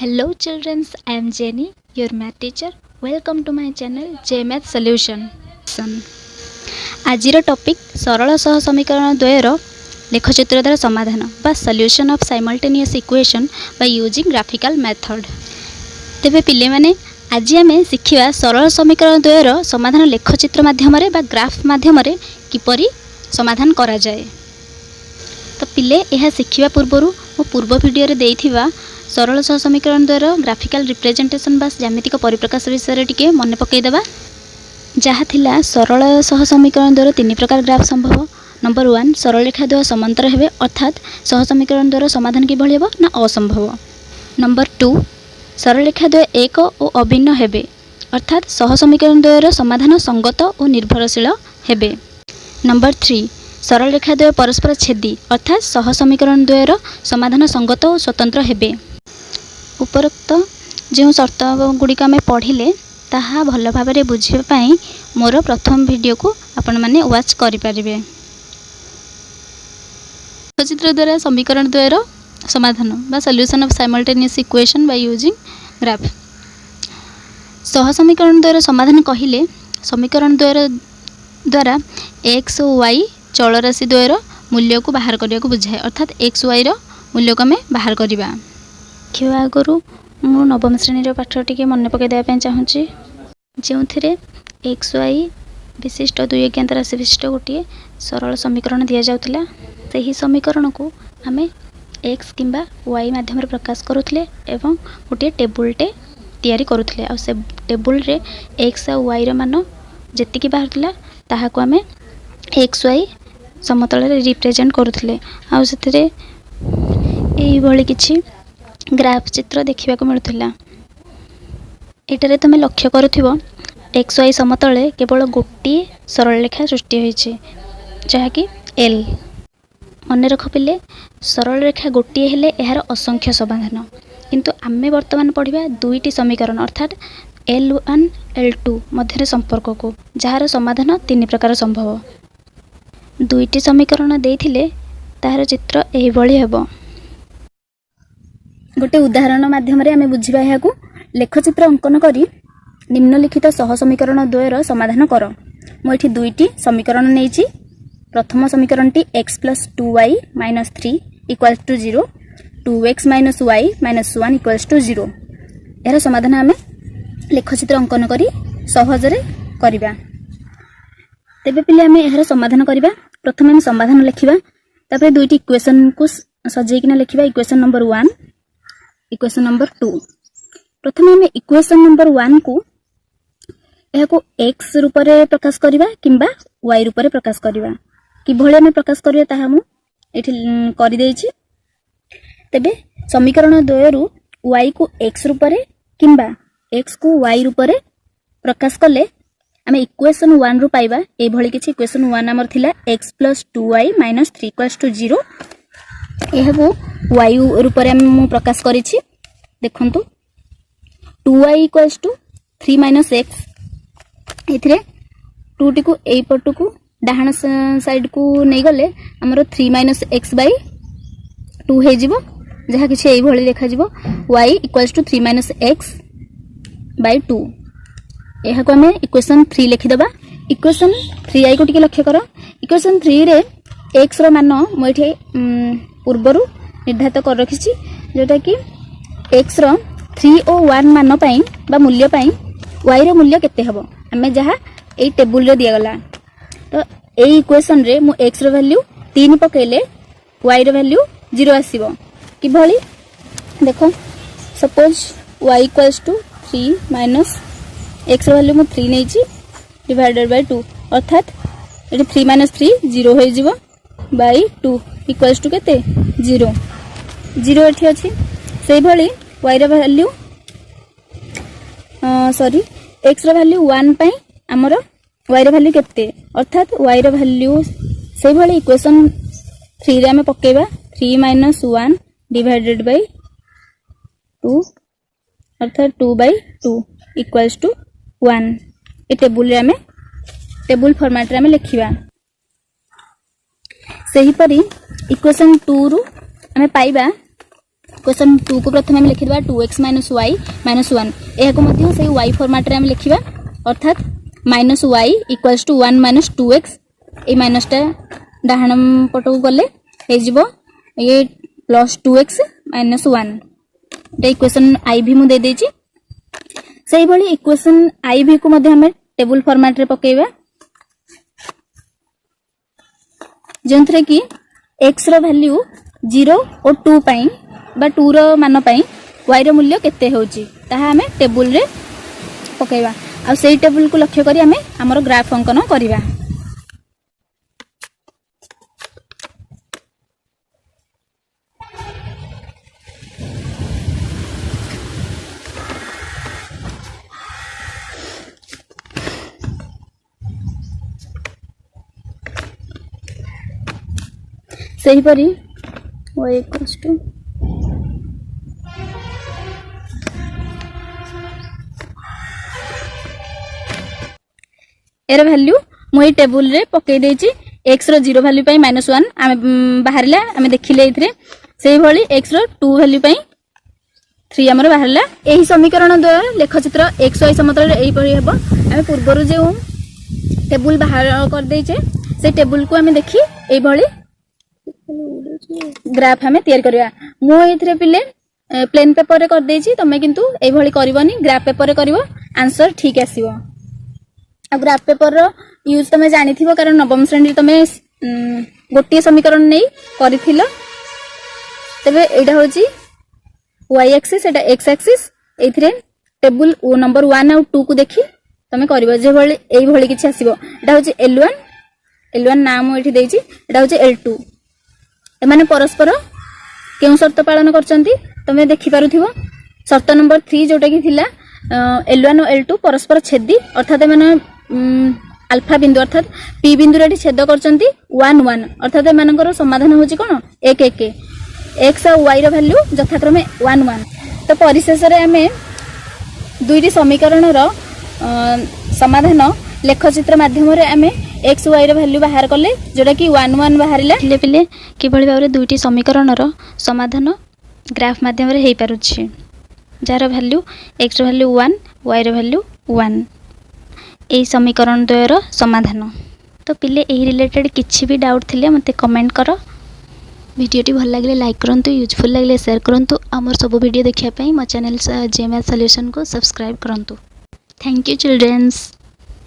Hello children, I am Jenny, your math teacher. Welcome to my channel JMath Solution. आजिर topic सरल सह समीकरण द्वयर लेखचित्र द्वारा समाधान बा solution of simultaneous equation by using graphical method. तेबे पिले माने आज आम शिखा सरल समीकरण द्वयर समाधान लेखचित्र माध्यम बा ग्राफ माध्यम किपरि समाधान करा जाए। तो पिले यह शिखा पूर्व वीडियो देइथिबा सरल सह समीकरण द्वारा ग्राफिकल रिप्रेजेंटेशन बा ज्यामितिक परिप्रकाश विषय टिके मन पकईदेवा। जहाँ थिला सरल सह समीकरण द्वारा तीन प्रकार ग्राफ संभव। नंबर 1 सरल रेखा द्वय समांतर हेबे अर्थात सह समीकरण द्वारा समाधान किभଳି हेबो ना असंभव। नंबर 2 सरल रेखा द्वय एक और अभिन्न हेबे अर्थात सह समीकरण द्वयर समाधान संगत और निर्भरशील हेबे। नंबर 3 सरल रेखा द्वय परस्पर छेदी अर्थात सह समीकरण द्वयर समाधान संगत और स्वतंत्र हेबे। उपरोक्त जो शर्त गुड़िक आम पढ़िले ताहा भल भाव में बुझापी मोर प्रथम वीडियो को आपण मैंने वाच करें। चित्र द्वारा समीकरण द्वयर समाधान बा solution of simultaneous equation by using graph. सह समीकरण द्वयर समाधान कहिले समीकरण द्वयर द्वारा एक्स और वाई चल राशि द्वयर मूल्य को बाहर करने को बुझाए अर्थात एक्स वाई मूल्य को आम बाहर करवा। देखा आगु मु नवम श्रेणी पाठ टी मन पकईदेवाई चाहूँगी जो थे एक्स वाई विशिष्ट दुई अज्ञात राशि विशिष्ट गोटे सरल समीकरण दि जाऊला। से समीकरण को आम एक्स किंबा वाई माध्यम प्रकाश करुले एवं गोटे टेबुलटे तैयारी करुले आ से टेबुल रे एक्स आ वाई मान जी बाहर ताहाको आम एक्स वाई समतल रिप्रेजेंट करुले आ से किछि ग्राफ चित्र देखा मिलूला। एटारे तुम लक्ष्य करुथिबो एक्स वाई समतले केवल गोटे सरल रेखा सृष्टि होइछि जहाँकि एल। मन रख पिले सरल रेखा गोटे हेले यार असंख्य समाधान किंतु आमे वर्तमान पढ़िबा दुईटी समीकरण अर्थात L1 L2 मध्य संपर्क को जार समाधान तीन प्रकार संभव। दुईटी समीकरण देइथिले तार चित्र एही भली हेबो। गोटे उदाहरण माध्यम आम बुझा यहाँ लेखचित्र अंकन करी निम्नलिखित सह समीकरण द्वयर समाधान कर। मुझे दुईटी समीकरण नहीं। प्रथम समीकरण टी x plus 2y minus 3 equals to 0 2x minus y minus 1 equals to 0 यार समाधान आम लेखचित्र अंकन करी सहजरे करिबा। तेबे पिले आम यार समाधान करिबा। प्रथम आम समाधान लिखिबा तापर दुईटी इक्वेशन को सजेकिना लिखिबा। Equation number 1 equation number 2। प्रथम आम इक्वेशन नंबर 1 को यह एक्स रूप में प्रकाश करवा किंबा वाई रूप में प्रकाश करवा किभଳି आम प्रकाश करवा ताहा मु एठी कर देछि। तेबे समीकरण द्वयरु वाई को एक्स रूप में किंबा एक्स को वाई रूप में प्रकाश कले आम इक्वेशन 1 रु पाइबा ए भଳି किछि। इक्वेशन 1 हमर थिला x plus 2y minus 3 equals to 0 यह को y रूप में प्रकाश करिछि। देखंतु 2y equals to 3 minus x इथिरे 2 टी को ए पटु को डाहाण साइड को नहीं गले हमरो 3 माइनस x बाय 2 हे जिवो जहा किछि एई भଳି देखा जिवो y equals to 3 minus x by 2 यह को हमें इक्वेशन 3 लिखि दबा। इक्वेशन 3i को टिके लक्ष्य करो। इक्वेशन 3 रे x रो मान मो एठी पूर्वरु निर्धारित कर रखिछि जोटा कि x रो 3 और 1 मान पई बा मूल्य पई y रो मूल्य केते हबो हमें जहा ए टेबुल रे दिया गला। तो ए इक्वेशन रे मु x रो वैल्यू 3 पकेले y रो वैल्यू 0 आसीबो कि भली देखो suppose y equals to 3 minus x रो वैल्यू मु 3 नै छी डिवाइडेड बाय 2 अर्थात एटी 3 माइनस 3 0 हो जिवो बाय 2 इक्वल्स टू केते 0 0 एठी अछि। सेही भली y रो वैल्यू सॉरी x रो वैल्यू 1 पई हमर y रो वैल्यू केते अर्थात y रो वैल्यू सेही भली इक्वेशन 3 रे हम पकेबा 3 माइनस 1 डिवाइडेड बाय 2 अर्थात 2 बाय 2 इक्वल्स टू 1 ए टेबुल रे हमें टेबुल फॉर्मेट रे हमें लिखिबा। सेही परी इक्वेशन 2 रु हमें पाइबा क्वेश्चन 2 को प्रथम आम लिखिबा 2x - y - 1 एहाको मध्ये से y फॉर्मेट रे आम लिखिबा अर्थात -y = 1 - 2x ए माइनसटा डाहाण पटको गले हे जिवो ये +2x - 1 ए इक्वेशन IV मु दे देछि सही भली इक्वेशन IV को मध्ये हमें टेबल फॉर्मेट रे पकेबा जेंथरे कि x रो वैल्यू 0 और 2 पई बा 2 रो मान पई y रो मूल्य केते होची ताहा हमें टेबल रे पकेबा आ सेही टेबल को लक्ष्य करी हमें हमर ग्राफ अंकन करिबा सही परी y = एरा वैल्यू मोई टेबल रे पके देछि x रो 0 वैल्यू पई -1 आमे बाहरला आमे देखिले इथरे सेही भली x रो 2 वैल्यू पई 3 हमर बाहरला एही समीकरण द्वारा लेखचित्र xy समतल रे एही परी हेबो आमे पूर्वरु जे टेबल बाहर कर देछे से टेबल को आमे देखि एही भली ग्राफ हमें तैयार करबा मो इथरे पिले प्लेन पेपर रे कर देछि तमे किंतु एही भली करबनी ग्राफ पेपर रे करबो आंसर ठीक आसीबो आ ग्राफ पेपर रो यूज तमे जानि थिबो कारण नवम श्रेणी तमे गोटे समीकरण नै करिथिलो तबे एडा होची y एक्सिस एटा x एक्सिस एथरे टेबल ओ नंबर 1 और 2 को देखि तमे करबो जे भली एही भली किछि आसीबो एटा होची L1 नाम एठी देछि एटा होची L2 एमाने परस्पर केउ शर्त पालन करचंती तमे देखि पारुथिबो शर्त नंबर 3 जोटा कि थिला L1 और L2 परस्पर छेदी अर्थात एमाने अल्फा बिंदु अर्थात p बिंदु रे छेद करचंती 1 1 अर्थात एमानकर समाधान होची कोन 1 1 x और y रो वैल्यू यथाक्रमे 1 1 तो परिशेष रे हमें दुईटी समीकरण रो समाधान लेखचित्र माध्यम रे हमें x y रो वैल्यू बाहर करले जोटा कि 1 1 बाहरला ले पिले किबळी भाबरे दुईटी समीकरण रो समाधान ग्राफ माध्यम रे हेई पारुछि जार वैल्यू x रो वैल्यू 1 y रो वैल्यू 1 ए समीकरण द्वयर समाधान तो पिले एही रिलेटेड किछि भी डाउट थिले मते कमेंट करो वीडियोटी भल लगे लाइक करंतु यूजफुल लगे शेयर करंतु आमर सब वीडियो देखिया पई मो चैनल जेएमएस सॉल्यूशन को सब्सक्राइब करंतु थैंक यू चिल्ड्रंस।